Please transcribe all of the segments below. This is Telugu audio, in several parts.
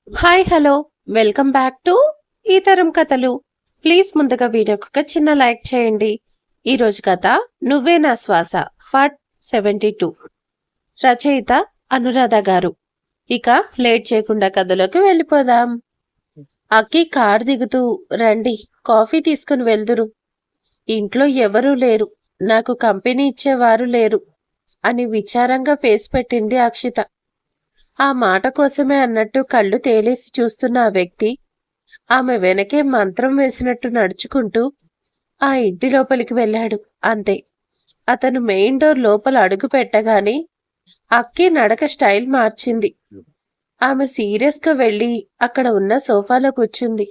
Hi hello welcome back to ఈ తరం కథలు. ప్లీజ్ ముందుగా వీడియోకి ఒక చిన్న లైక్ చేయండి. ఈరోజు కథ నువ్వే నా శ్వాస పార్ట్ 72. రచయిత అనురాధ గారు. ఇక లేట్ చేయకుండా కథలోకి వెళ్ళిపోదాం. అక్కి కార్ దిగుతూ రండి కాఫీ తీసుకుని వెళ్దురు. ఇంట్లో ఎవరూ లేరు, నాకు కంపెనీ ఇచ్చేవారు లేరు అని విచారంగా ఫేస్ పెట్టింది అక్షిత. ఆ మాట కోసమే అన్నట్టు కళ్ళు తేలేసి చూస్తున్న ఆ వ్యక్తి ఆమె వెనకే మంత్రం వేసినట్టు నడుచుకుంటూ ఆ ఇంటి లోపలికి వెళ్ళాడు. అంతే, అతను మెయిన్ డోర్ లోపల అడుగు పెట్టగానే అక్కి నడక స్టైల్ మార్చింది. ఆమె సీరియస్ గా వెళ్లి అక్కడ ఉన్న సోఫాలో కూర్చుంది.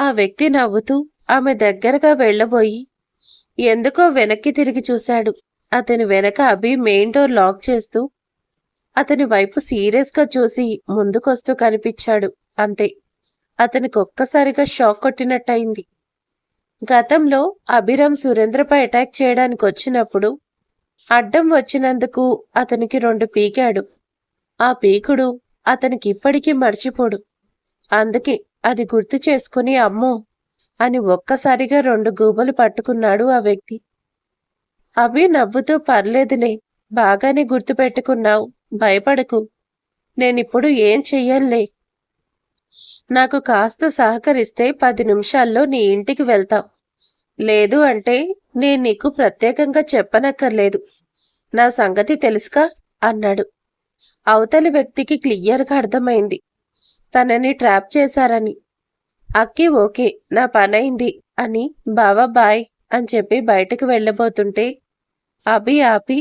ఆ వ్యక్తి నవ్వుతూ ఆమె దగ్గరగా వెళ్లబోయి ఎందుకో వెనక్కి తిరిగి చూశాడు. అతని వెనక అభి మెయిన్ డోర్ లాక్ చేస్తూ అతని వైపు సీరియస్ గా చూసి ముందుకొస్తూ కనిపించాడు. అంతే, అతనికి ఒక్కసారిగా షాక్ కొట్టినట్టయింది. గతంలో అభిరామ్ సురేంద్రపై అటాక్ చేయడానికి వచ్చినప్పుడు అడ్డం వచ్చినందుకు అతనికి 2 పీకాడు. ఆ పీకుడు అతనికి ఇప్పటికీ మర్చిపోడు. అందుకే అది గుర్తు చేసుకుని అమ్మో అని ఒక్కసారిగా 2 గూబలు పట్టుకున్నాడు ఆ వ్యక్తి. అభి నవ్వుతూ పర్లేదులే, బాగానే గుర్తు పెట్టుకున్నావు, భయపడకు, నేనిప్పుడు ఏం చెయ్యనులే. నాకు కాస్త సహకరిస్తే 10 నిమిషాల్లో నీ ఇంటికి వెళ్తావు. లేదు అంటే నేను నీకు ప్రత్యేకంగా చెప్పనక్కర్లేదు, నా సంగతి తెలుసుకా అన్నాడు. అవతలి వ్యక్తికి క్లియర్గా అర్థమైంది తనని ట్రాప్ చేశారని. అక్కి ఓకే, నా పనైంది అని బావా బాయ్ అని చెప్పి బయటకు వెళ్ళబోతుంటే అభి ఆపి,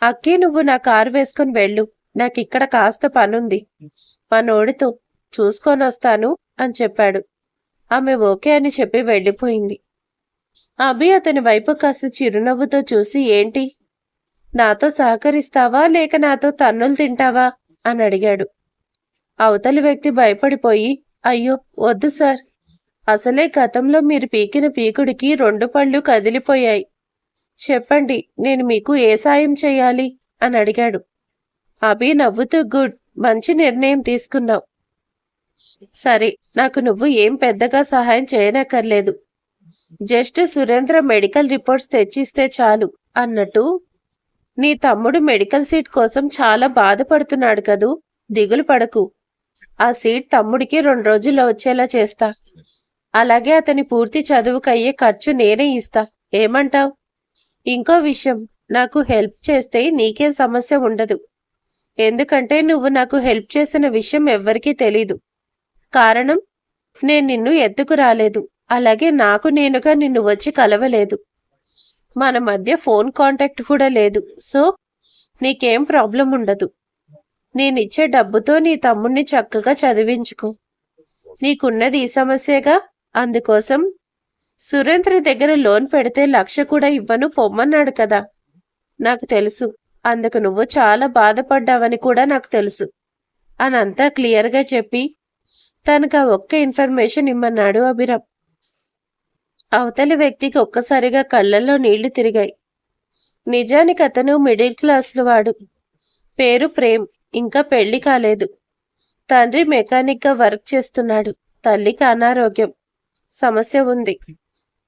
అక్కి నువ్వు నా కారు వేసుకుని వెళ్ళు, నాకిక్కడ కాస్త పనుంది, మనోడితో చూసుకొనొస్తాను అని చెప్పాడు. ఆమె ఓకే అని చెప్పి వెళ్ళిపోయింది. అభి అతని వైపు కాస్త చిరునవ్వుతో చూసి ఏంటి, నాతో సహకరిస్తావా లేక నాతో తన్నులు తింటావా అని అడిగాడు. అవతలి వ్యక్తి భయపడిపోయి అయ్యో వద్దు సార్, అసలే గతంలో మీరు పీకిన పీకుడికి 2 పళ్ళు కదిలిపోయాయి, చెప్పండి నేను మీకు ఏ సాయం చెయ్యాలి అని అడిగాడు. అభి నవ్వుతూ గుడ్, మంచి నిర్ణయం తీసుకున్నావు. సరే, నాకు నువ్వు ఏం పెద్దగా సహాయం చేయనక్కర్లేదు, జస్ట్ సురేంద్ర మెడికల్ రిపోర్ట్స్ తెచ్చిస్తే చాలు అన్నట్టు. నీ తమ్ముడు మెడికల్ సీట్ కోసం చాలా బాధపడుతున్నాడు కదూ, దిగులు పడకు, ఆ సీట్ తమ్ముడికి 2 రోజుల్లో వచ్చేలా చేస్తా. అలాగే అతని పూర్తి చదువుకయ్యే ఖర్చు నేనే ఇస్తా, ఏమంటావ్? ఇంకో విషయం, నాకు హెల్ప్ చేస్తే నీకేం సమస్య ఉండదు, ఎందుకంటే నువ్వు నాకు హెల్ప్ చేసిన విషయం ఎవ్వరికీ తెలీదు. కారణం, నేను నిన్ను ఎత్తుకు రాలేదు, అలాగే నాకు నేనుగా నిన్ను వచ్చి కలవలేదు, మన మధ్య ఫోన్ కాంటాక్ట్ కూడా లేదు. సో నీకేం ప్రాబ్లం ఉండదు. నేనిచ్చే డబ్బుతో నీ తమ్ముణ్ణి చక్కగా చదివించుకో, నీకున్నది ఈ సమస్యగా. అందుకోసం సురేంద్ర దగ్గర లోన్ పెడితే 1,00,000 కూడా ఇవ్వను పొమ్మన్నాడు కదా, నాకు తెలుసు, అందుకు నువ్వు చాలా బాధపడ్డావని కూడా నాకు తెలుసు అని అంతా క్లియర్గా చెప్పి తనకు ఆ ఒక్క ఇన్ఫర్మేషన్ ఇమ్మన్నాడు అభిరామ్. అవతలి వ్యక్తికి ఒక్కసారిగా కళ్ళల్లో నీళ్లు తిరిగాయి. నిజానికి అతను మిడిల్ క్లాసులు వాడు, పేరు ప్రేమ్, ఇంకా పెళ్లి కాలేదు. తండ్రి మెకానిక్ గా వర్క్ చేస్తున్నాడు, తల్లికి అనారోగ్యం సమస్య ఉంది.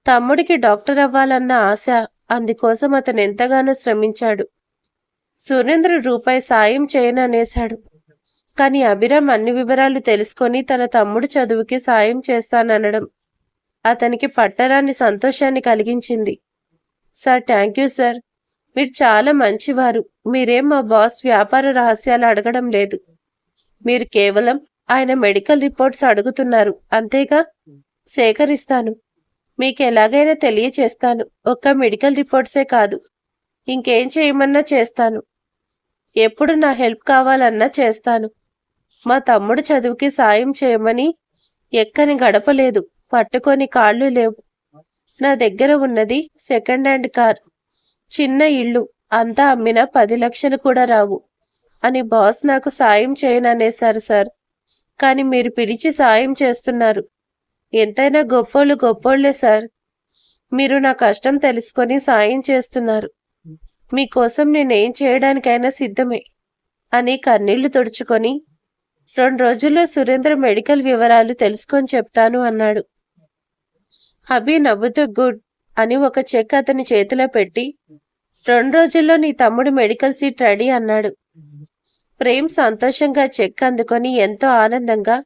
తమ్ముడికి డాక్టర్ అవ్వాలన్న ఆశ, అందుకోసం అతను ఎంతగానో శ్రమించాడు. సురేంద్ర రూపాయి సాయం చేయననేశాడు, కానీ అభిరామ్ అన్ని వివరాలు తెలుసుకొని తన తమ్ముడు చదువుకి సాయం చేస్తాననడం అతనికి పట్టరాని సంతోషాన్ని కలిగించింది. సార్, థ్యాంక్ యూ సార్, మీరు చాలా మంచివారు. మీరేం మా బాస్ వ్యాపార రహస్యాలు అడగడం లేదు, మీరు కేవలం ఆయన మెడికల్ రిపోర్ట్స్ అడుగుతున్నారు అంతేగా. సేకరిస్తాను, మీకు ఎలాగైనా తెలియచేస్తాను. ఒక్క మెడికల్ రిపోర్ట్సే కాదు, ఇంకేం చేయమన్నా చేస్తాను, ఎప్పుడు నా హెల్ప్ కావాలన్నా చేస్తాను. మా తమ్ముడు చదువుకి సాయం చేయమని ఎక్కని గడపలేదు, పట్టుకొని కాళ్ళు లేవు. నా దగ్గర ఉన్నది సెకండ్ హ్యాండ్ కార్, చిన్న ఇల్లు, అంతా అమ్మినా 10 లక్షలు కూడా రావు అని బాస్ నాకు సాయం చేయననేశారు సార్. కానీ మీరు పిలిచి సాయం చేస్తున్నారు, ఎంతైనా గొప్పోళ్ళు గొప్పోళ్లే సార్. మీరు నా కష్టం తెలుసుకొని సాయం చేస్తున్నారు, మీకోసం నేనేం చేయడానికైనా సిద్ధమే అని కన్నీళ్లు తుడుచుకొని 2 రోజుల్లో సురేంద్ర మెడికల్ వివరాలు తెలుసుకొని చెప్తాను అన్నాడు. అభి నవ్వుతూ గుడ్ అని ఒక చెక్ అతని చేతిలో పెట్టి 2 రోజుల్లో నీ తమ్ముడి మెడికల్ సీట్ రెడీ అన్నాడు. ప్రేమ్ సంతోషంగా చెక్ అందుకొని ఎంతో ఆనందంగా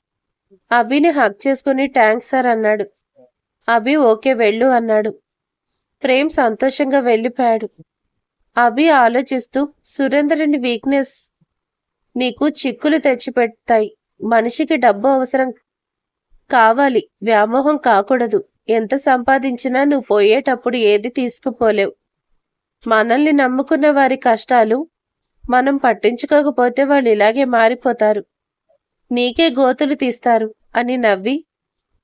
అభిని హక్ చేసుకుని థ్యాంక్స్ సార్ అన్నాడు. అభి ఓకే వెళ్ళు అన్నాడు. ప్రేమ్ సంతోషంగా వెళ్ళిపోయాడు. అభి ఆలోచిస్తూ సురేంద్రని వీక్నెస్ నీకు చిక్కులు తెచ్చిపెడతాయి. మనిషికి డబ్బు అవసరం కావాలి, వ్యామోహం కాకూడదు. ఎంత సంపాదించినా నువ్వు పోయేటప్పుడు ఏది తీసుకుపోలేవు. మనల్ని నమ్ముకున్న వారి కష్టాలు మనం పట్టించుకోకపోతే వాళ్ళు ఇలాగే మారిపోతారు, నీకే గోతులు తీస్తారు అని నవ్వి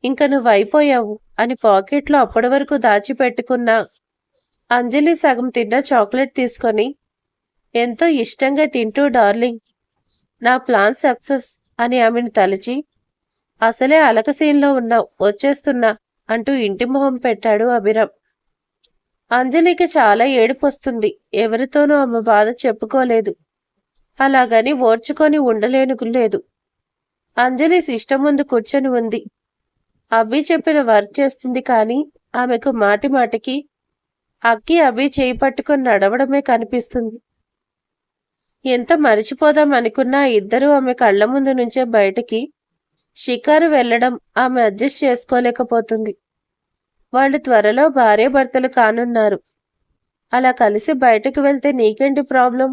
ఇంక నువ్వైపోయావు అని పాకెట్లో అప్పటి వరకు దాచిపెట్టుకున్న అంజలి సగం తిన్న చాక్లెట్ తీసుకొని ఎంతో ఇష్టంగా తింటూ డార్లింగ్ నా ప్లాన్ సక్సెస్ అని ఆమెను తలచి అసలే అలక సీన్లో ఉన్నావు, వచ్చేస్తున్నా అంటూ ఇంటి మొహం పెట్టాడు అభిరామ్. అంజలికి చాలా ఏడుపొస్తుంది. ఎవరితోనూ ఆమె బాధ చెప్పుకోలేదు. అలాగని ఓర్చుకొని ఉండలేనులేదు. అంజలి సిస్టమ్ ముందు కూర్చొని ఉంది. అభి చెప్పిన వర్క్ చేస్తుంది, కానీ ఆమెకు మాటి మాటికి అక్కి అభి చేయి పట్టుకొని నడవడమే కనిపిస్తుంది. ఎంత మరిచిపోదాం అనుకున్నా ఇద్దరూ ఆమె కళ్ల ముందు నుంచే బయటికి షికారు వెళ్లడం ఆమె అడ్జస్ట్ చేసుకోలేకపోతుంది. వాళ్ళు త్వరలో భార్యాభర్తలు కానున్నారు. అలా కలిసి బయటకు వెళ్తే నీకేంటి ప్రాబ్లం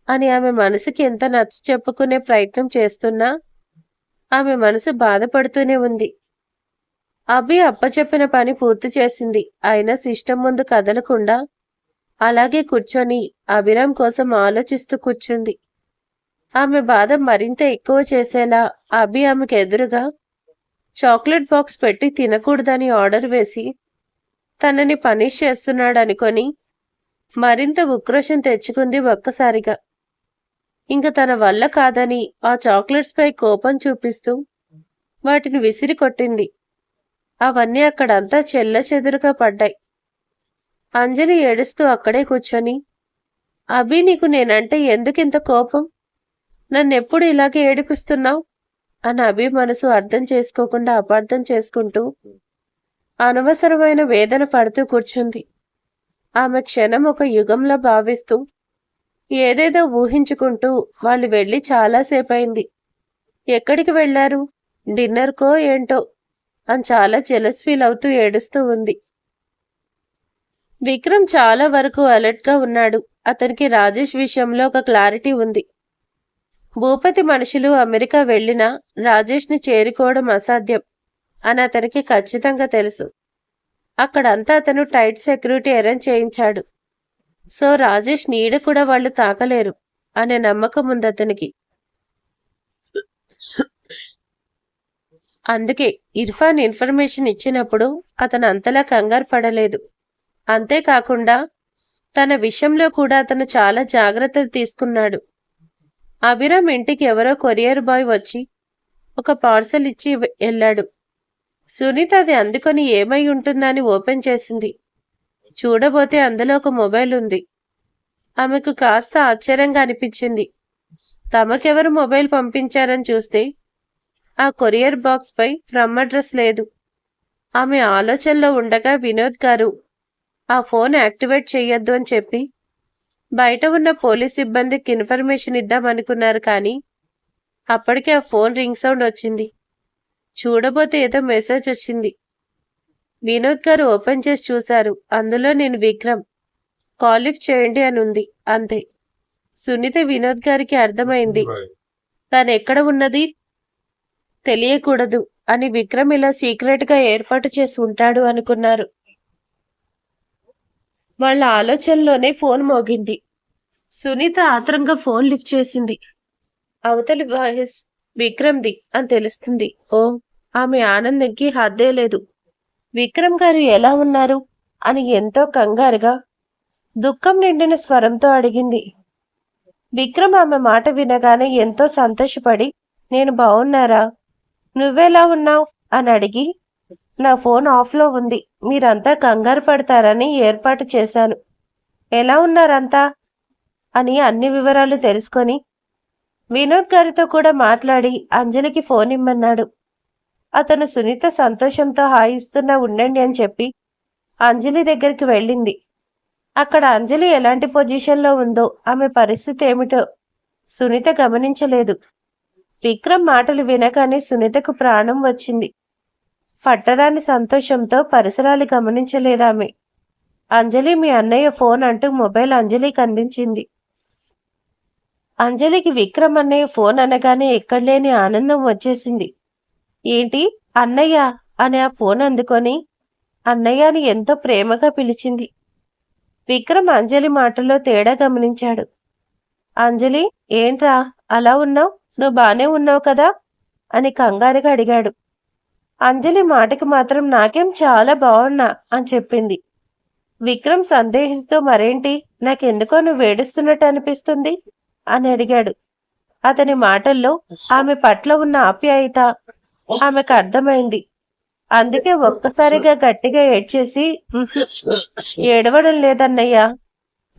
అని ఆమె మనసుకి ఎంత నచ్చ చెప్పుకునే ప్రయత్నం చేస్తున్నా ఆమె మనసు బాధపడుతూనే ఉంది. అభి అప్పచెప్పిన పని పూర్తి చేసింది. అయినా సిస్టమ్ ముందు కదలకుండా అలాగే కూర్చొని అభిరామ్ కోసం ఆలోచిస్తూ కూర్చుంది. ఆమె బాధ మరింత ఎక్కువ చేసేలా అభి ఆమెకు ఎదురుగా చాక్లెట్ బాక్స్ పెట్టి తినకూడదని ఆర్డర్ వేసి తనని పనిష్ చేస్తున్నాడనుకొని మరింత ఉక్రోషం తెచ్చుకుంది ఒక్కసారిగా. ఇంక తన వల్ల కాదని ఆ చాక్లెట్స్ పై కోపం చూపిస్తూ వాటిని విసిరి కొట్టింది. అవన్నీ అక్కడంతా చెల్లచెదురుగా పడ్డాయి. అంజలి ఏడుస్తూ అక్కడే కూర్చొని అభి నీకు నేనంటే ఎందుకింత కోపం, నన్నెప్పుడు ఇలాగే ఏడిపిస్తున్నావు అని అభి మనసు అర్థం చేసుకోకుండా అపార్థం చేసుకుంటూ అనవసరమైన వేదన పడుతూ కూర్చుంది. ఆమె క్షణం ఒక యుగంలా భావిస్తూ ఏదేదో ఊహించుకుంటూ వాళ్ళు వెళ్ళి చాలాసేపయింది. ఎక్కడికి వెళ్లారు, డిన్నర్కో ఏంటో అని చాలా జెలస్ ఫీల్ అవుతూ ఏడుస్తూ ఉంది. విక్రమ్ చాలా వరకు అలర్ట్గా ఉన్నాడు. అతనికి రాజేష్ విషయంలో ఒక క్లారిటీ ఉంది. భూపతి మనుషులు అమెరికా వెళ్లినా రాజేష్ని చేరుకోవడం అసాధ్యం అని అతనికి ఖచ్చితంగా తెలుసు. అక్కడంతా అతను టైట్ సెక్యూరిటీ అరేంజ్ చేయించాడు. సో రాజేష్ నీడ కూడా వాళ్ళు తాకలేరు అనే నమ్మకం ఉంది అతనికి. అందుకే ఇర్ఫాన్ ఇన్ఫర్మేషన్ ఇచ్చినప్పుడు అతను అంతలా కంగారు పడలేదు. అంతేకాకుండా తన విషయంలో కూడా అతను చాలా జాగ్రత్తలు తీసుకున్నాడు. అభిరామ్ ఇంటికి ఎవరో కొరియర్ బాయ్ వచ్చి ఒక పార్సల్ ఇచ్చి వెళ్ళాడు. సునీత అది అందుకొని ఏమై ఉంటుందని ఓపెన్ చేసింది. చూడబోతే అందులో ఒక మొబైల్ ఉంది. ఆమెకు కాస్త ఆశ్చర్యంగా అనిపించింది. తమకెవరు మొబైల్ పంపించారని చూస్తే ఆ కొరియర్ బాక్స్ పై ఫ్రమ్ అడ్రస్ లేదు. ఆమె ఆలోచనలో ఉండగా వినోద్ గారు ఆ ఫోన్ యాక్టివేట్ చెయ్యొద్దు అని చెప్పి బయట ఉన్న పోలీస్ సిబ్బందికి ఇన్ఫర్మేషన్ ఇద్దామనుకున్నారు. కానీ అప్పటికే ఆ ఫోన్ రింగ్ సౌండ్ వచ్చింది. చూడబోతే ఏదో మెసేజ్ వచ్చింది. వినోద్ గారు ఓపెన్ చేసి చూశారు. అందులో నేను విక్రమ్, కాల్ లిఫ్ట్ చేయండి అని ఉంది. అంతే. సునీత వినోద్ గారికి అర్థమైంది తాను ఎక్కడ ఉన్నది తెలియకూడదు అని విక్రమ్ ఇలా సీక్రెట్గా ఏర్పాటు చేసి ఉంటాడు అనుకున్నారు. వాళ్ళ ఆలోచనలోనే ఫోన్ మోగింది. సునీత ఆత్రంగా ఫోన్ లిఫ్ట్ చేసింది. అవతలి వాయిస్ విక్రమ్ది అని తెలుస్తుంది. ఓ, ఆమె ఆనందంకి హద్దే లేదు. విక్రమ్ గారు ఎలా ఉన్నారు అని ఎంతో కంగారుగా దుఃఖం నిండిన స్వరంతో అడిగింది. విక్రమ్ ఆమె మాట వినగానే ఎంతో సంతోషపడి నేను బాగున్నారా, నువ్వెలా ఉన్నావు అని అడిగి నా ఫోన్ ఆఫ్లో ఉంది, మీరంతా కంగారు పడతారని ఏర్పాటు చేశాను, ఎలా ఉన్నారంతా అని అన్ని వివరాలు తెలుసుకొని వినోద్ గారితో కూడా మాట్లాడి అంజలికి ఫోన్ ఇమ్మన్నాడు. అతను సునీత సంతోషంతో హాయిస్తున్నా ఉండండి అని చెప్పి అంజలి దగ్గరికి వెళ్ళింది. అక్కడ అంజలి ఎలాంటి పొజిషన్లో ఉందో, ఆమె పరిస్థితి ఏమిటో సునీత గమనించలేదు. విక్రమ్ మాటలు వినగానే సునీతకు ప్రాణం వచ్చింది. పట్టరాని సంతోషంతో పరిసరాలు గమనించలేదామె. అంజలి, మీ అన్నయ్య ఫోన్ అంటూ మొబైల్ అంజలికి అందించింది. అంజలికి విక్రమ్ అన్నయ్య ఫోన్ అనగానే ఎక్కడలేని ఆనందం వచ్చేసింది. ఏంటి అన్నయ్య అని ఆ ఫోన్ అందుకొని అన్నయ్య అని ఎంతో ప్రేమగా పిలిచింది. విక్రమ్ అంజలి మాటల్లో తేడా గమనించాడు. అంజలి, ఏంట్రా అలా ఉన్నావు? నువ్వు బానే ఉన్నావు కదా అని కంగారుగా అడిగాడు. అంజలి మాటకి మాత్రం నాకేం చాలా బాగున్నా అని చెప్పింది. విక్రమ్ సందేహిస్తూ, మరేంటి, నాకెందుకో నువ్వు ఏడుస్తున్నట్టు అనిపిస్తుంది అని అడిగాడు. అతని మాటల్లో ఆమె పట్ల ఉన్న ఆప్యాయత ఆమెకు అర్థమైంది. అందుకే ఒక్కసారిగా గట్టిగా ఏడ్చేసి, ఏడవడం లేదన్నయ్యా,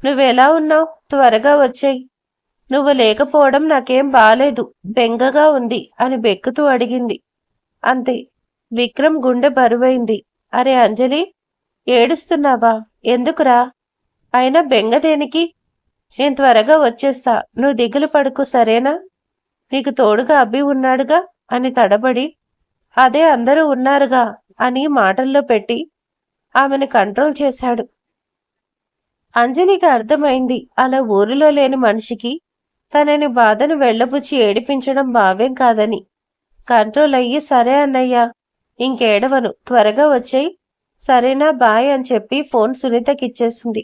నువ్వెలా ఉన్నావు, త్వరగా వచ్చేయి, నువ్వు లేకపోవడం నాకేం బాలేదు, బెంగగా ఉంది అని బెక్కుతూ అడిగింది. అంతే. విక్రమ్ గుండె బరువైంది. అరే అంజలి, ఏడుస్తున్నావా? ఎందుకురా? అయినా బెంగ దేనికి? నేను త్వరగా వచ్చేస్తా, నువ్వు దిగులు పడుకు, సరేనా? నీకు తోడుగా అబ్బి ఉన్నాడుగా అని తడబడి, అదే అందరూ ఉన్నారుగా అని మాటల్లో పెట్టి ఆమెను కంట్రోల్ చేశాడు. అంజలికి అర్థమైంది, అలా ఊరిలో లేని మనిషికి తనని బాధను వెళ్లబుచ్చి ఏడిపించడం భావ్యం కాదని. కంట్రోల్ అయ్యి, సరే అన్నయ్య, ఇంకేడవను, త్వరగా వచ్చేయి, సరేనా, బాయ్ అని చెప్పి ఫోన్ సునీతకిచ్చేసింది.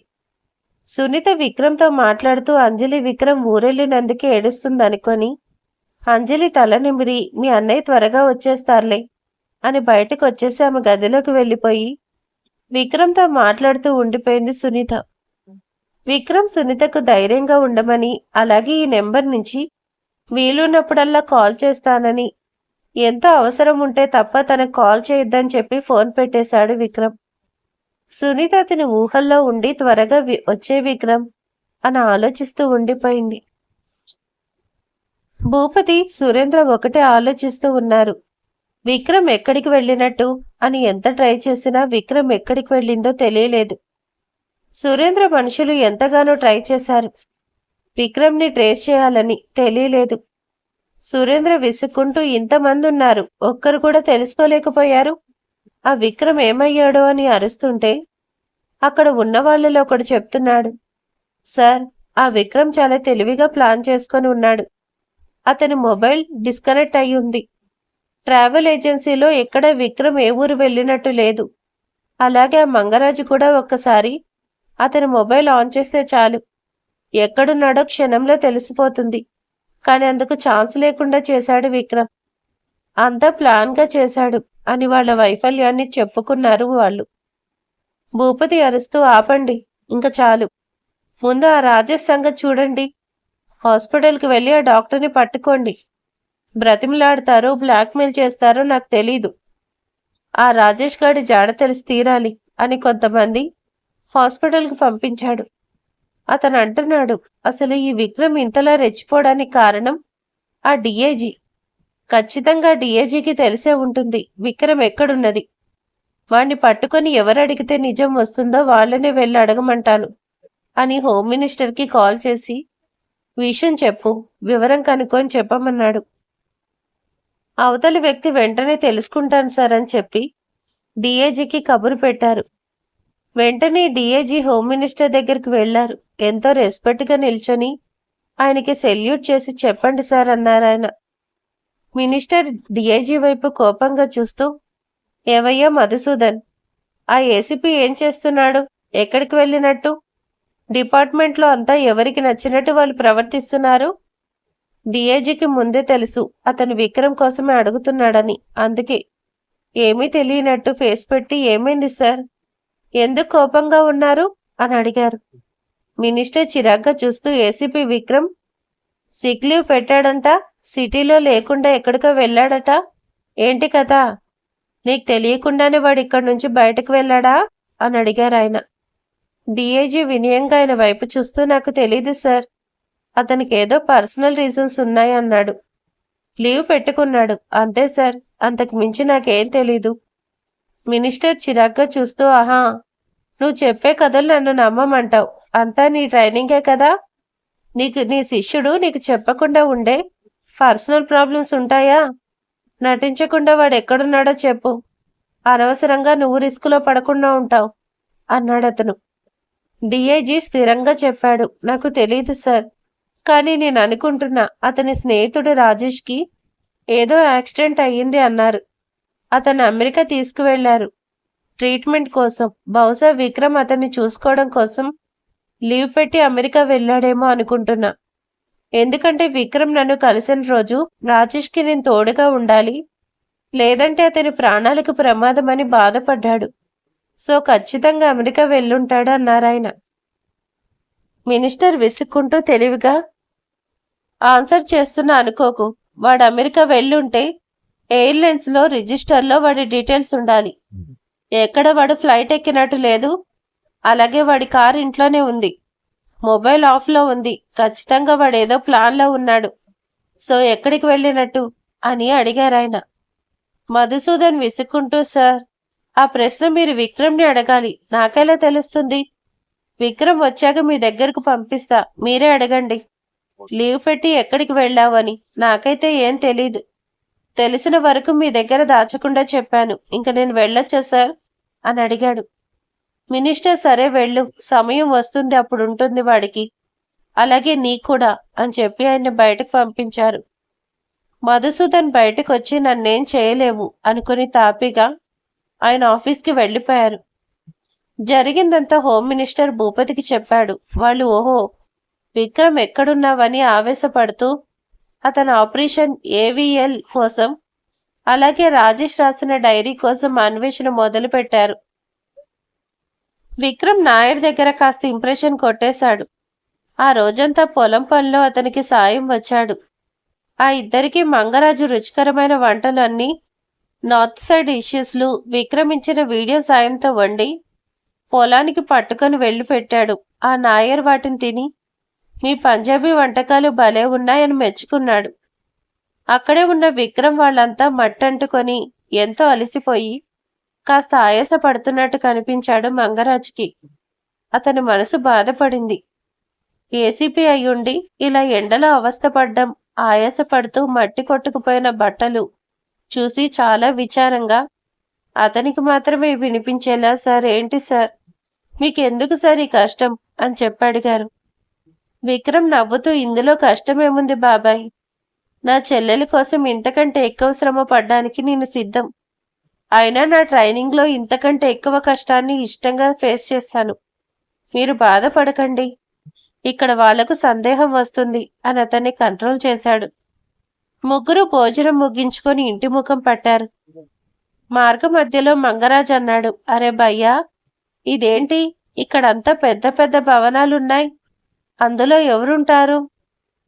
సునీత విక్రమ్తో మాట్లాడుతూ అంజలి విక్రమ్ ఊరెళ్ళినందుకే ఏడుస్తుందనుకొని అంజలి తల నిమిరి, మీ అన్నయ్య త్వరగా వచ్చేస్తారులే అని బయటకు వచ్చేసి ఆమె గదిలోకి వెళ్ళిపోయి విక్రమ్తో మాట్లాడుతూ ఉండిపోయింది సునీత. విక్రమ్ సునీతకు ధైర్యంగా ఉండమని, అలాగే ఈ నెంబర్ నుంచి వీలున్నప్పుడల్లా కాల్ చేస్తానని, ఎంతో అవసరం ఉంటే తప్ప తనకు కాల్ చేయొద్దని చెప్పి ఫోన్ పెట్టేశాడు విక్రమ్. సునీత అతని ఊహల్లో ఉండి త్వరగా వచ్చే విక్రమ్ అని ఆలోచిస్తూ ఉండిపోయింది. భూపతి, సురేంద్ర ఒకటే ఆలోచిస్తూ ఉన్నారు. విక్రమ్ ఎక్కడికి వెళ్ళినట్టు అని ఎంత ట్రై చేసినా విక్రమ్ ఎక్కడికి వెళ్ళిందో తెలియలేదు. సురేంద్ర మనుషులు ఎంతగానో ట్రై చేశారు విక్రమ్ని ట్రేస్ చేయాలని, తెలియలేదు. సురేంద్ర విసుక్కుంటూ, ఇంతమంది ఉన్నారు, ఒక్కరు కూడా తెలుసుకోలేకపోయారు, ఆ విక్రమ్ ఏమయ్యాడో అని అరుస్తుంటే అక్కడ ఉన్న వాళ్ళలో ఒకడు చెప్తున్నాడు, సార్, ఆ విక్రమ్ చాలా తెలివిగా ప్లాన్ చేసుకొని ఉన్నాడు. అతని మొబైల్ డిస్కనెక్ట్ అయి ఉంది. ట్రావెల్ ఏజెన్సీలో ఎక్కడ విక్రమ్ ఏ ఊరు వెళ్ళినట్టు లేదు. అలాగే ఆ మంగరాజు కూడా ఒక్కసారి అతని మొబైల్ ఆన్ చేస్తే చాలు, ఎక్కడున్నాడో క్షణంలో తెలిసిపోతుంది. కానీ అందుకు ఛాన్స్ లేకుండా చేశాడు విక్రమ్. అంతా ప్లాన్గా చేశాడు అని వాళ్ళ వైఫల్యాన్ని చెప్పుకున్నారు వాళ్ళు. భూపతి అరుస్తూ, ఆపండి, ఇంకా చాలు, ముందు ఆ రాజేష్ సంగతి చూడండి. హాస్పిటల్కి వెళ్ళి ఆ డాక్టర్ని పట్టుకోండి. బ్రతిమలాడతారో బ్లాక్మెయిల్ చేస్తారో నాకు తెలీదు. ఆ రాజేష్ గాడి జాడ తెలిసి తీరాలి అని కొంతమంది హాస్పిటల్కి పంపించాడు. అతను అంటున్నాడు, అసలు ఈ విక్రమ్ ఇంతలా రెచ్చిపోవడానికి కారణం ఆ డిఏజీ. ఖచ్చితంగా డిఏజీకి తెలిసే ఉంటుంది విక్రమ్ ఎక్కడున్నది. వాణ్ణి పట్టుకొని ఎవరు అడిగితే నిజం వస్తుందో వాళ్ళనే వెళ్ళి అడగమంటాను అని హోమ్ మినిస్టర్కి కాల్ చేసి విషయం చెప్పు, వివరం కనుక్కొని చెప్పమన్నాడు. అవతలి వ్యక్తి వెంటనే తెలుసుకుంటాను సార్ అని చెప్పి డిఏజీకి కబురు పెట్టారు. వెంటనే డిఏజీ హోమ్ మినిస్టర్ దగ్గరికి వెళ్లారు. ఎంతో రెస్పెక్ట్గా నిల్చొని ఆయనకి సెల్యూట్ చేసి, చెప్పండి సార్ అన్నారు ఆయన. మినిస్టర్ డిఐజీ వైపు కోపంగా చూస్తూ, ఏవయ్యా మధుసూదన్, ఆ ఏసీపీ ఏం చేస్తున్నాడు, ఎక్కడికి వెళ్ళినట్టు? డిపార్ట్మెంట్లో అంతా ఎవరికి నచ్చినట్టు వాళ్ళు ప్రవర్తిస్తున్నారు. డిఐజీకి ముందే తెలుసు అతను విక్రమ్ కోసమే అడుగుతున్నాడని. అందుకే ఏమీ తెలియనట్టు ఫేస్ పెట్టి, ఏమైంది సార్, ఎందుకు కోపంగా ఉన్నారు అని అడిగారు. మినిస్టర్ చిరాగ్గా చూస్తూ, ఏసీపీ విక్రమ్ సిక్ లీవ్ పెట్టాడంట, సిటీలో లేకుండా ఎక్కడికో వెళ్ళాడట, ఏంటి కదా, నీకు తెలియకుండానే వాడు ఇక్కడి నుంచి బయటకు వెళ్ళాడా అని అడిగారు ఆయన. డిఐజీ వినయంగా ఆయన వైపు చూస్తూ, నాకు తెలీదు సార్, అతనికి ఏదో పర్సనల్ రీజన్స్ ఉన్నాయన్నాడు. లీవ్ పెట్టుకున్నాడు. అంతే సార్, అంతకు మించి నాకేం తెలీదు. మినిస్టర్ చిరాగ్గా చూస్తూ, ఆహా, నువ్వు చెప్పే కథలు నన్ను నమ్మమంటావు. అంతా నీ ట్రైనింగే కదా. నీ శిష్యుడు నీకు చెప్పకుండా ఉండే పర్సనల్ ప్రాబ్లమ్స్ ఉంటాయా? నటించకుండా వాడు ఎక్కడున్నాడో చెప్పు. అనవసరంగా నువ్వు రిస్కులో పడకుండా ఉంటావు అన్నాడు అతను. డిఐజీ స్థిరంగా చెప్పాడు. నాకు తెలీదు సార్, కానీ నేను అనుకుంటున్నా అతని స్నేహితుడు రాజేష్కి ఏదో యాక్సిడెంట్ అయ్యింది అన్నారు. అతను అమెరికా తీసుకువెళ్లారు ట్రీట్మెంట్ కోసం. బహుశా విక్రమ్ అతన్ని చూసుకోవడం కోసం లీవ్ పెట్టి అమెరికా వెళ్ళాడేమో అనుకుంటున్నా. ఎందుకంటే విక్రమ్ నన్ను కలిసిన రోజు రాజేష్కి నేను తోడుగా ఉండాలి, లేదంటే అతని ప్రాణాలకు ప్రమాదమని బాధపడ్డాడు. సో ఖచ్చితంగా అమెరికా వెళ్ళుంటాడు అన్నారాయన. మినిస్టర్ విసుక్కుంటూ తెలివిగా, ఆన్సర్ చేస్తున్నా అనుకోకు. వాడు అమెరికా వెళ్ళుంటే ఎయిర్లైన్స్లో రిజిస్టర్లో వాడి డీటెయిల్స్ ఉండాలి. ఎక్కడ వాడు ఫ్లైట్ ఎక్కినట్టు లేదు. అలాగే వాడి కారు ఇంట్లోనే ఉంది. మొబైల్ ఆఫ్లో ఉంది. ఖచ్చితంగా వాడు ఏదో ప్లాన్లో ఉన్నాడు. సో ఎక్కడికి వెళ్ళినట్టు అని అడిగారాయన. మధుసూదన్ విసుక్కుంటూ, సార్, ఆ ప్రశ్న మీరు విక్రమ్ని అడగాలి. నాకెలా తెలుస్తుంది? విక్రమ్ వచ్చాక మీ దగ్గరకు పంపిస్తా, మీరే అడగండి. లీవ్ పెట్టి ఎక్కడికి వెళ్ళావని నాకైతే ఏం తెలీదు. తెలిసిన వరకు మీ దగ్గర దాచకుండా చెప్పాను. ఇంక నేను వెళ్ళొచ్చా సార్ అని అడిగాడు. మినిస్టర్, సరే వెళ్ళు, సమయం వస్తుంది, అప్పుడు ఉంటుంది వాడికి. అలాగే నీకు కూడా అని చెప్పి ఆయన్ని బయటకు పంపించారు. మధుసూదన్ బయటకు వచ్చి నన్నేం చేయలేవు అనుకుని తాపీగా ఆయన ఆఫీస్కి వెళ్ళిపోయారు. జరిగిందంతా హోమ్ మినిస్టర్ భూపతికి చెప్పాడు. వాళ్ళు ఓహో, విక్రమ్ ఎక్కడున్నావని ఆవేశపడుతూ అతని ఆపరేషన్ ఏవిఎల్ కోసం, అలాగే రాజేష్ రాసిన డైరీ కోసం అన్వేషణ మొదలుపెట్టారు. విక్రమ్ నాయర్ దగ్గర కాస్త ఇంప్రెషన్ కొట్టేశాడు. ఆ రోజంతా పొలం పనిలో అతనికి సాయం వచ్చాడు. ఆ ఇద్దరికి మంగరాజు రుచికరమైన వంటలు అన్నీ నార్త్ సైడ్ డిషెస్లు విక్రమ్ ఇచ్చిన వీడియో సాయంతో వండి పొలానికి పట్టుకొని వెళ్ళి పెట్టాడు. ఆ నాయర్ వాటిని తిని, మీ పంజాబీ వంటకాలు భలే ఉన్నాయని మెచ్చుకున్నాడు. అక్కడే ఉన్న విక్రమ్ వాళ్ళంతా మట్టంటుకొని ఎంతో అలసిపోయి కాస్త ఆయాసపడుతున్నట్టు కనిపించాడు మంగరాజుకి. అతని మనసు బాధపడింది. ఏసీపీ అయ్యుండి ఇలా ఎండలో అవస్థపడ్డం, ఆయాసపడుతూ మట్టి కొట్టుకుపోయిన బట్టలు చూసి చాలా విచారంగా, అతనికి మాత్రమే వినిపించేలా, సార్, ఏంటి సార్, మీకెందుకు సార్ ఈ కష్టం అని చెప్పడిగారు. విక్రమ్ నవ్వుతూ, ఇందులో కష్టమేముంది బాబాయ్, నా చెల్లెలి కోసం ఇంతకంటే ఎక్కువ శ్రమ పడ్డానికి నేను సిద్ధం. అయినా నా ట్రైనింగ్లో ఇంతకంటే ఎక్కువ కష్టాన్ని ఇష్టంగా ఫేస్ చేశాను. మీరు బాధపడకండి, ఇక్కడ వాళ్లకు సందేహం వస్తుంది అని అతన్ని కంట్రోల్ చేశాడు. ముగ్గురు భోజనం ముగించుకొని ఇంటి ముఖం పట్టారు. మార్గ మధ్యలో మంగరాజ్ అన్నాడు, అరే భయ్యా, ఇదేంటి, ఇక్కడంతా పెద్ద పెద్ద భవనాలున్నాయి, అందులో ఎవరుంటారు?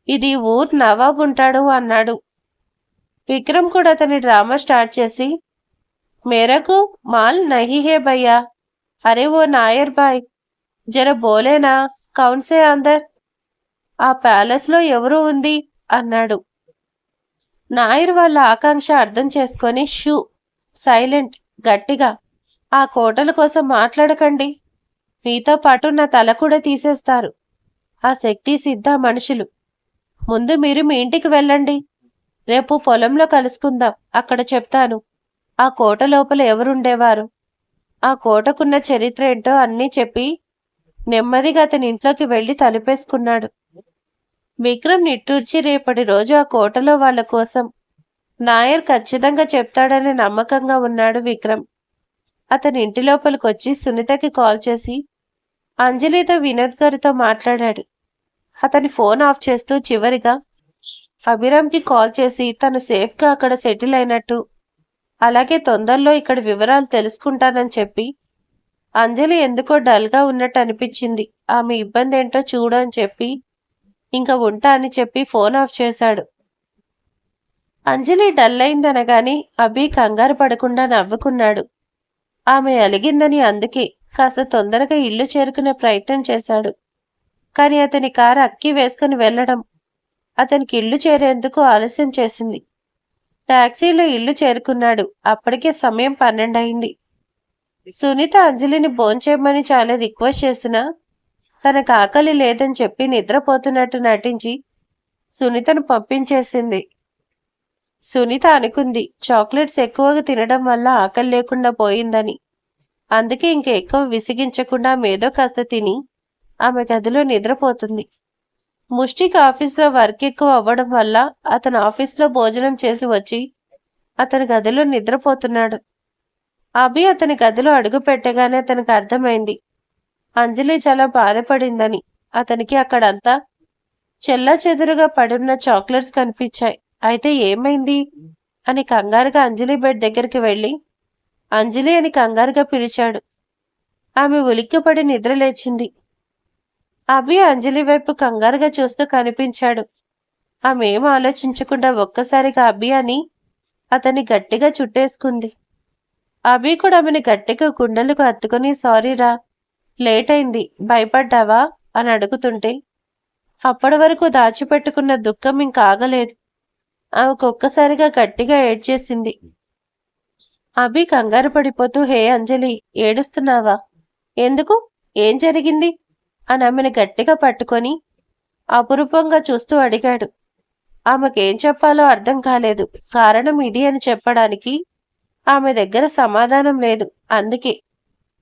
ఇది ఊర్ నవాబ్ ఉంటాడు అన్నాడు. విక్రమ్ కూడా అతని డ్రామా స్టార్ట్ చేసి, మేరకు మాల్ నహీ హే భయ్యా, అరే ఓ నాయర్ బాయ్, జర బోలేనా, కౌన్సే అందర్, ఆ ప్యాలెస్లో ఎవరు ఉంది అన్నాడు. నాయర్ వాళ్ళ ఆకాంక్ష అర్థం చేసుకొని, షూ, సైలెంట్, గట్టిగా, ఆ కోటల కోసం మాట్లాడకండి, మీతో పాటు నా తల కూడా తీసేస్తారు. ఆ శక్తి సిద్ధ మనుషులు. ముందు మీరు మీ ఇంటికి వెళ్ళండి, రేపు పొలంలో కలుసుకుందాం, అక్కడ చెప్తాను ఆ కోట లోపల ఎవరుండేవారు, ఆ కోటకున్న చరిత్ర ఏంటో అన్నీ చెప్పి నెమ్మదిగా అతని ఇంట్లోకి వెళ్లి తలుపేసుకున్నాడు. విక్రమ్ నిట్టూర్చి రేపటి రోజు ఆ కోటలో వాళ్ల కోసం నాయర్ ఖచ్చితంగా చెప్తాడని నమ్మకంగా ఉన్నాడు విక్రమ్. అతని ఇంటి లోపలికొచ్చి సునీతకి కాల్ చేసి అంజలితో వినోద్ గారితో మాట్లాడాడు. అతని ఫోన్ ఆఫ్ చేస్తూ చివరిగా అభిరామ్కి కాల్ చేసి తను సేఫ్గా అక్కడ సెటిల్ అయినట్టు, అలాగే తొందరలో ఇక్కడ వివరాలు తెలుసుకుంటానని చెప్పి, అంజలి ఎందుకో డల్గా ఉన్నట్టు అనిపించింది, ఆమె ఇబ్బంది ఏంటో చూడు అని చెప్పి, ఇంకా ఉంటా అని చెప్పి ఫోన్ ఆఫ్ చేశాడు. అంజలి డల్ అయిందనగాని అభి కంగారు పడకుండా నవ్వుకున్నాడు. ఆమె అలిగిందని అందుకే కాస్త తొందరగా ఇల్లు చేరుకునే ప్రయత్నం చేశాడు. కానీ అతని కారు అక్కి వేసుకుని వెళ్లడం అతనికి ఇల్లు చేరేందుకు ఆలస్యం చేసింది. టాక్సీలో ఇల్లు చేరుకున్నాడు. అప్పటికే సమయం 12 అయింది. సునీత అంజలిని భోంచేయమని చాలా రిక్వెస్ట్ చేసినా తనకు ఆకలి లేదని చెప్పి నిద్రపోతున్నట్టు నటించి సునీతను పంపించేసింది. సునీత అనుకుంది చాక్లెట్స్ ఎక్కువగా తినడం వల్ల ఆకలి లేకుండా పోయిందని. అందుకే ఇంక ఎక్కువ విసిగించకుండా మేదో కాస్త తిని ఆమె గదిలో నిద్రపోతుంది. ముష్టికి ఆఫీస్లో వర్క్ ఎక్కువ అవ్వడం వల్ల అతను ఆఫీస్లో భోజనం చేసి వచ్చి అతని గదిలో నిద్రపోతున్నాడు. అభి అతని గదిలో అడుగు పెట్టగానే అతనికి అర్థమైంది అంజలి చాలా బాధపడిందని. అతనికి అక్కడంతా చెల్లాచెదురుగా పడున్న చాక్లెట్స్ కనిపించాయి. అయితే ఏమైంది అని కంగారుగా అంజలి బెడ్ దగ్గరికి వెళ్ళి అంజలి అని కంగారుగా పిలిచాడు. ఆమె ఉలిక్కిపడి నిద్రలేచింది. అభి అంజలి వైపు కంగారుగా చూస్తూ కనిపించాడు. ఆమె ఏం ఆలోచించకుండా ఒక్కసారిగా అభి అని అతన్ని గట్టిగా చుట్టేసుకుంది. అభి కూడా ఆమెను గట్టిగా గుండెలకు హత్తుకుని సారీరా, లేట్ అయింది, భయపడ్డావా అని అడుగుతుంటే అప్పటి వరకు దాచిపెట్టుకున్న దుఃఖం ఇంకా ఆగలేదు. ఆమెకు ఒక్కసారిగా గట్టిగా ఏడ్చేసింది. అభి కంగారు పడిపోతూ హే అంజలి, ఏడుస్తున్నావా? ఎందుకు? ఏం జరిగింది అని ఆమెను గట్టిగా పట్టుకొని అపురూపంగా చూస్తూ అడిగాడు. ఆమెకేం చెప్పాలో అర్థం కాలేదు. కారణం ఇది అని చెప్పడానికి ఆమె దగ్గర సమాధానం లేదు. అందుకే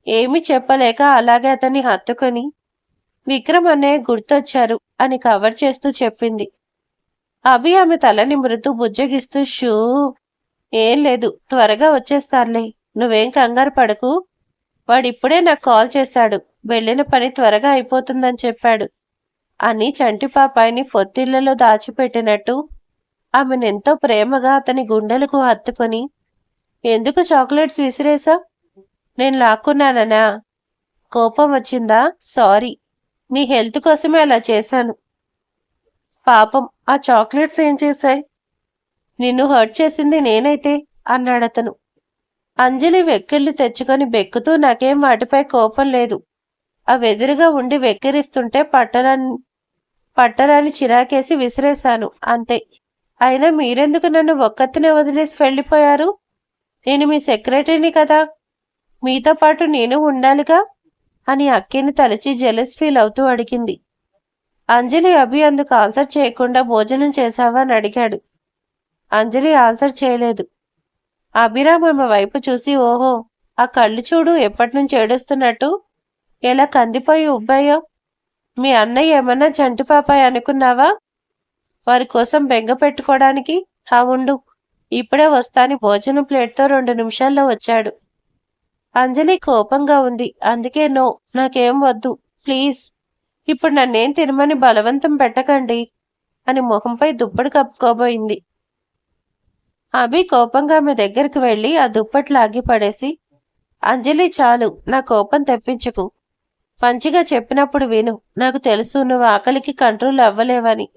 ఏమీ చెప్పలేక అలాగే అతన్ని హత్తుకొని విక్రమ్ అన్నయ్య గుర్తొచ్చారు అని కవర్ చేస్తూ చెప్పింది. అభి ఆమె తలని మృదు బుజ్జగిస్తూ షూ ఏం లేదు, త్వరగా వచ్చేస్తారులే, నువ్వేం కంగారు పడకు, వాడిప్పుడే నాకు కాల్ చేశాడు, వెళ్ళిన పని త్వరగా అయిపోతుందని చెప్పాడు అని చంటి పాపాయిని పొత్తిళ్లలో దాచిపెట్టినట్టు ఆమెనెంతో ప్రేమగా అతని గుండెలకు హత్తుకొని ఎందుకు చాక్లెట్స్ విసిరేసా? నేను లాక్కున్నాననా? కోపం వచ్చిందా? సారీ, నీ హెల్త్ కోసమే అలా చేశాను. పాపం ఆ చాక్లెట్స్ ఏం చేశాయి? నిన్ను హర్ట్ చేసింది నేనైతే అన్నాడతను. అంజలి వెక్కిళ్ళు తెచ్చుకొని బెక్కుతూ నాకేం వాటిపై కోపం లేదు, అవెదురుగా ఉండి వెక్కిరిస్తుంటే పట్టరాని చిరాకేసి విసిరేశాను అంతే. అయినా మీరెందుకు నన్ను ఒక్కతినే వదిలేసి వెళ్ళిపోయారు? నేను మీ సెక్రటరీని కదా, మీతో పాటు నేను ఉండాలిగా అని అక్కిని తలచి జెలస్ ఫీల్ అవుతూ అడిగింది. అంజలి అభి అందుకు ఆన్సర్ చేయకుండా భోజనం చేశావా అని అడిగాడు. అంజలి ఆన్సర్ చేయలేదు. అభిరామ్ ఆమె వైపు చూసి ఓహో, ఆ కళ్ళు చూడు ఎప్పటినుంచి ఏడుస్తున్నట్టు, ఎలా కందిపోయి ఉబ్బాయో. మీ అన్నయ్య ఏమన్నా చంటి పాపాయి అనుకున్నావా? వారి కోసం బెంగ పెట్టుకోవడానికి? ఉండు, ఇప్పుడే వస్తాని భోజనం ప్లేట్తో 2 నిమిషాల్లో వచ్చాడు. అంజలి కోపంగా ఉంది. అందుకే నో, నాకేం వద్దు ప్లీజ్, ఇప్పుడు నన్నేం తినమని బలవంతం పెట్టకండి అని మొహంపై దుప్పటి కప్పుకోబోయింది. అభి కోపంగా ఆమె దగ్గరికి వెళ్ళి ఆ దుప్పటి లాగి పడేసి అంజలి చాలు, నా కోపం తెప్పించకు, మంచిగా చెప్పినప్పుడు విను, నాకు తెలుసు నువ్వు ఆకలికి కంట్రోల్ అవ్వలేవని,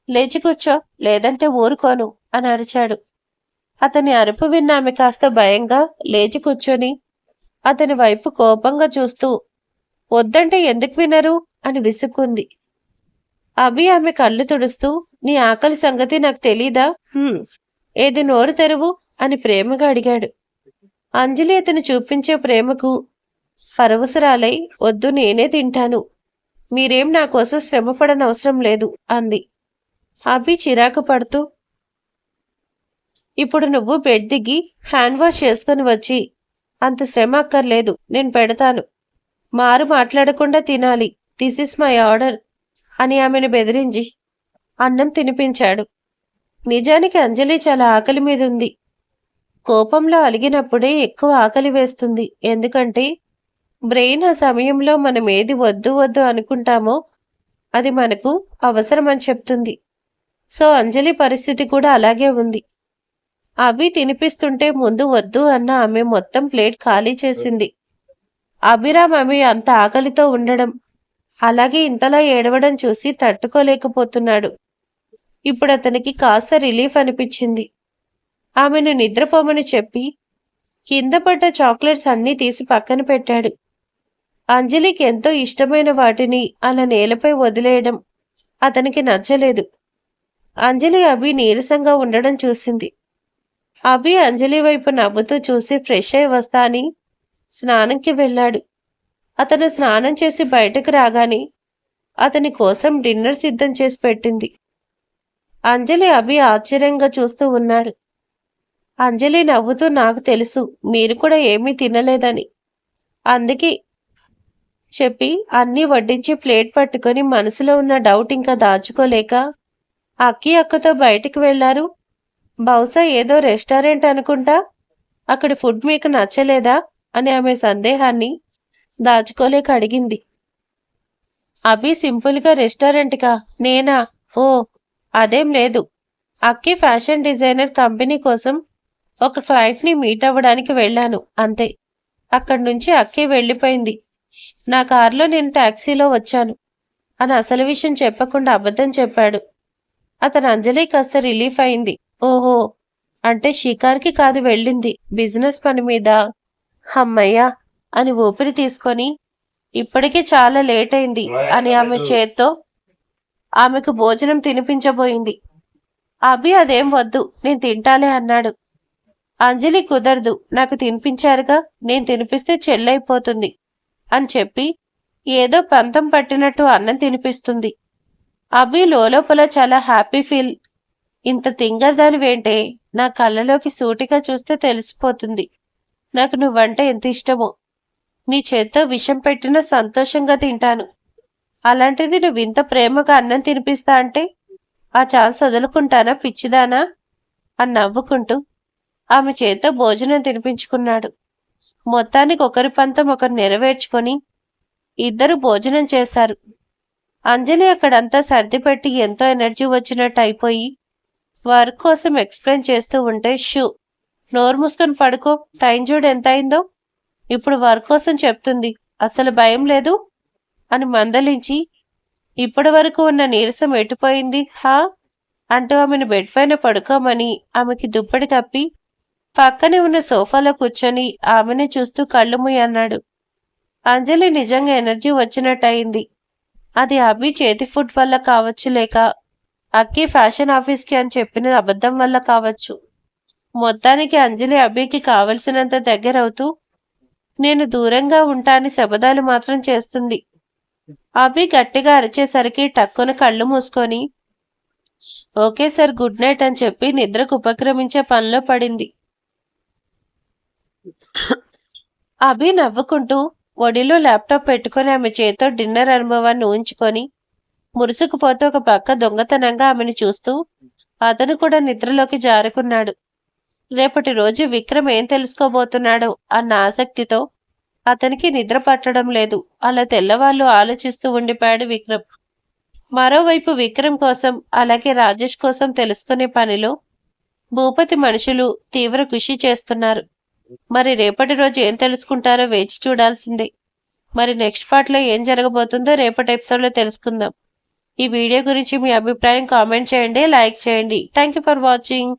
లేచి కూర్చో లేదంటే ఊరుకోను అని అరిచాడు. అతని అరుపు విన్న ఆమె కాస్త భయంగా లేచి కూర్చొని అతని వైపు కోపంగా చూస్తూ వద్దంటే ఎందుకు వినరు అని విసుక్కుంది. అభి ఆమె కళ్ళు తుడుస్తూ నీ ఆకలి సంగతి నాకు తెలీదా? ఏది నోరు తెరువు అని ప్రేమగా అడిగాడు. అంజలి అతను చూపించే ప్రేమకు పరవశరాలై వద్దు నేనే తింటాను, మీరేం నా కోసం శ్రమపడనవసరం లేదు అంది. అభి చిరాకు పడుతూ ఇప్పుడు నువ్వు బెడ్ దిగి హ్యాండ్ వాష్ చేసుకుని వచ్చి, అంత శ్రమ అక్కర్లేదు, నేను పెడతాను, మారు మాట్లాడకుండా తినాలి, దిస్ ఇస్ మై ఆర్డర్ అని ఆమెను బెదిరించి అన్నం తినిపించాడు. నిజానికి అంజలి చాలా ఆకలి మీద ఉంది. కోపంలో అలిగినప్పుడే ఎక్కువ ఆకలి వేస్తుంది. ఎందుకంటే బ్రెయిన్ ఆ సమయంలో మనం ఏది వద్దు వద్దు అనుకుంటామో అది మనకు అవసరం అని చెప్తుంది. సో అంజలి పరిస్థితి కూడా అలాగే ఉంది. అభి తినిపిస్తుంటే ముందు వద్దు అన్న ఆమె మొత్తం ప్లేట్ ఖాళీ చేసింది. అభిరామ్ ఆమె అంత ఆకలితో ఉండడం అలాగే ఇంతలా ఏడవడం చూసి తట్టుకోలేకపోతున్నాడు. ఇప్పుడు అతనికి కాస్త రిలీఫ్ అనిపించింది. ఆమెను నిద్రపోమని చెప్పి కింద పడ్డ చాక్లెట్స్ అన్నీ తీసి పక్కన పెట్టాడు. అంజలికి ఎంతో ఇష్టమైన వాటిని అలా నేలపై వదిలేయడం అతనికి నచ్చలేదు. అంజలి అభి నీరసంగా ఉండడం చూసింది. అభి అంజలి వైపు నవ్వుతూ చూసి ఫ్రెష్ అయి వస్తా అని స్నానంకి వెళ్ళాడు. అతను స్నానం చేసి బయటకు రాగానే అతని కోసం డిన్నర్ సిద్ధం చేసి పెట్టింది. అంజలి అభి ఆశ్చర్యంగా చూస్తూ ఉన్నాడు. అంజలి నవ్వుతూ నాకు తెలుసు మీరు కూడా ఏమీ తినలేదని, అందుకే చెప్పి అన్నీ వడ్డించి ప్లేట్ పట్టుకొని మనసులో ఉన్న డౌట్ ఇంకా దాచుకోలేక అక్కతో బయటికి వెళ్లారు. బహుశా ఏదో రెస్టారెంట్ అనుకుంటా, అక్కడి ఫుడ్ మీకు నచ్చలేదా అని ఆమె సందేహాన్ని దాచుకోలేక అడిగింది. అభి సింపుల్గా రెస్టారెంట్కా? నేనా? ఓ అదేం లేదు. అక్కి ఫ్యాషన్ డిజైనర్ కంపెనీ కోసం ఒక క్లయింట్ని మీట్ అవ్వడానికి వెళ్ళాను అంతే. అక్కడి నుంచి అక్కి వెళ్ళిపోయింది. నా కారులో నేను టాక్సీలో వచ్చాను అని అసలు విషయం చెప్పకుండా అబద్ధం చెప్పాడు. అతను అంజలి కాస్త రిలీఫ్ అయింది. ఓహో, అంటే షికార్కి కాదు వెళ్ళింది, బిజినెస్ పని మీద. అమ్మయ్యా అని ఊపిరి తీసుకొని ఇప్పటికే చాలా లేట్ అయింది అని ఆమె చేత్తో ఆమెకు భోజనం తినిపించబోయింది. అభి అదేం వద్దు, నేను తింటాలే అన్నాడు. అంజలి కుదరదు, నాకు తినిపించారుగా, నేను తినిపిస్తే చెల్లైపోతుంది అని చెప్పి ఏదో పంతం పట్టినట్టు అన్నం తినిపిస్తుంది. అభి లోపల చాలా హ్యాపీ ఫీల్. ఇంత తింగరదానివేంటే, నా కళ్ళలోకి సూటిగా చూస్తే తెలిసిపోతుంది నాకు నువ్వంటే ఎంత ఇష్టమో. నీ చేత్తో విషం పెట్టినా సంతోషంగా తింటాను. అలాంటిది నువ్వు ఇంత ప్రేమగా అన్నం తినిపిస్తా అంటే ఆ ఛాన్స్ వదులుకుంటానా పిచ్చిదానా అని నవ్వుకుంటూ ఆమె చేత్తో భోజనం తినిపించుకున్నాడు. మొత్తానికి ఒకరి పంతం ఒకరు నెరవేర్చుకొని ఇద్దరు భోజనం చేశారు. అంజలి అక్కడంతా సర్దిపెట్టి ఎంతో ఎనర్జీ వచ్చినట్టు అయిపోయి వర్క్ కోసం ఎక్స్ప్లెయిన్ చేస్తూ ఉంటే, షూ నోరు మూసుకొని పడుకో, టైం చూడు ఎంత అయిందో, ఇప్పుడు వర్క్ కోసం చెప్తుంది, అసలు భయం లేదు అని మందలించి ఇప్పటి వరకు ఉన్న నీరసం ఎటుపోయింది హా అంటూ ఆమెను బెడ్ పైన పడుకోమని ఆమెకి దుప్పటి కప్పి పక్కనే ఉన్న సోఫాలో కూర్చొని ఆమెనే చూస్తూ కళ్ళు మూయి అన్నాడు. అంజలి నిజంగా ఎనర్జీ వచ్చినట్టయింది. అది అభి చేతి ఫుడ్ వల్ల కావచ్చు, లేక అక్కి ఫ్యాషన్ ఆఫీస్కి అని చెప్పిన అబద్ధం వల్ల కావచ్చు. మొత్తానికి అంజలి అభికి కావలసినంత దగ్గరవుతూ నేను దూరంగా ఉంటాని శబదాలు మాత్రం చేస్తుంది. అభి గట్టిగా అరిచేసరికి టక్కున కళ్ళు మూసుకొని ఓకే సార్, గుడ్ నైట్ అని చెప్పి నిద్రకు ఉపక్రమించే పనిలో పడింది. అభి నవ్వుకుంటూ ఒడిలో ల్యాప్టాప్ పెట్టుకుని ఆమె చేతితో డిన్నర్ అనుభవాన్ని ఊహించుకొని మురుసుకుపోతూ ఒక పక్క దొంగతనంగా ఆమెను చూస్తూ అతను కూడా నిద్రలోకి జారుకున్నాడు. రేపటి రోజు విక్రమ్ ఏం తెలుసుకోబోతున్నాడో అన్న ఆసక్తితో అతనికి నిద్ర పట్టడం లేదు. అలా తెల్లవాళ్ళు ఆలోచిస్తూ ఉండిపోయాడు విక్రమ్. మరోవైపు విక్రమ్ కోసం అలాగే రాజేష్ కోసం తెలుసుకునే పనిలో భూపతి మనుషులు తీవ్ర కృషి చేస్తున్నారు. మరి రేపటి రోజు ఏం తెలుసుకుంటారో వేచి చూడాల్సిందే. మరి నెక్స్ట్ పార్ట్లో ఏం జరగబోతుందో రేపటి ఎపిసోడ్లో తెలుసుకుందాం. ఈ వీడియో గురించి మీ అభిప్రాయం కామెంట్ చేయండి, లైక్ చేయండి. Thank you for watching.